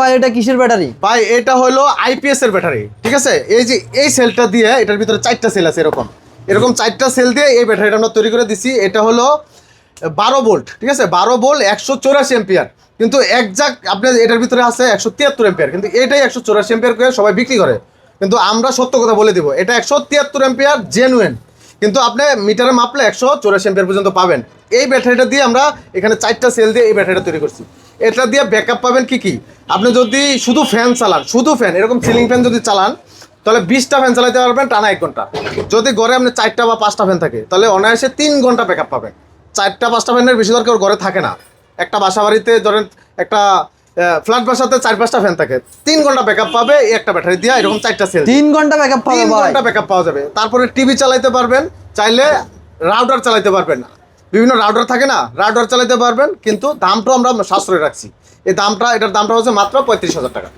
ভাই এটা কিসের ব্যাটারি? ভাই এটা হলো আইপিএস এর ব্যাটারি, ঠিক আছে। এই যে এই সেলটা দিয়ে, এটার ভিতরে 4টা সেল আছে, এরকম 4টা সেল দিয়ে এই ব্যাটারিটা আমরা তৈরি করে দিছি। এটা হলো 12 ভোল্ট, ঠিক আছে, 12 ভোল্ট 184 এম্পিয়ার। কিন্তু একজাক্ট আপনার এটার ভিতরে আছে 173 এম্পিয়ার, কিন্তু এটাই 184 এম্পিয়ার করে সবাই বিক্রি করে। কিন্তু আমরা সত্য কথা বলে দিব, এটা 173 এম্পিয়ার জেনুইন, কিন্তু আপনি মিটারে মাপলে 184 এম্পিয়ার পর্যন্ত পাবেন। এই ব্যাটারিটা দিয়ে আমরা এখানে 4টা সেল দিয়ে এই ব্যাটারিটা তৈরি করছি। এটা দিয়ে ব্যাকআপ পাবেন কি আপনি যদি শুধু ফ্যান চালান, শুধু ফ্যান, এরকম সিলিং ফ্যান যদি চালান, তাহলে 20টা ফ্যান চালাতে পারবেন টানা 1 ঘন্টা। যদি ঘরে আপনি 4টা বা 5টা ফ্যান থাকে, তাহলে অনায়াসে 3 ঘন্টা ব্যাকআপ পাবেন। 4টা 5টা ফ্যানের বেশি দরকার ঘরে থাকে না। একটা বাসা বাড়িতে ধরেন একটা ফ্ল্যাট বাসাতে 4-5টা ফ্যান থাকে, 3 ঘন্টা ব্যাকআপ পাবে এই একটা ব্যাটারি দিয়ে। এরকম 4টা সেল 3 ঘন্টা ব্যাকআপ পাবে 3 ভাই? ঘন্টা ব্যাকআপ পাওয়া যাবে। তারপরে টিভি চালাতে পারবেন, চাইলে রাউটার চালাতে পারবেন, বিভিন্ন রাউটার থাকে না, রাউটার চালাতে পারবেন। কিন্তু দামটাও আমরা সাশ্রয় রাখছি। এটার দামটা হচ্ছে মাত্র 35,000 টাকা।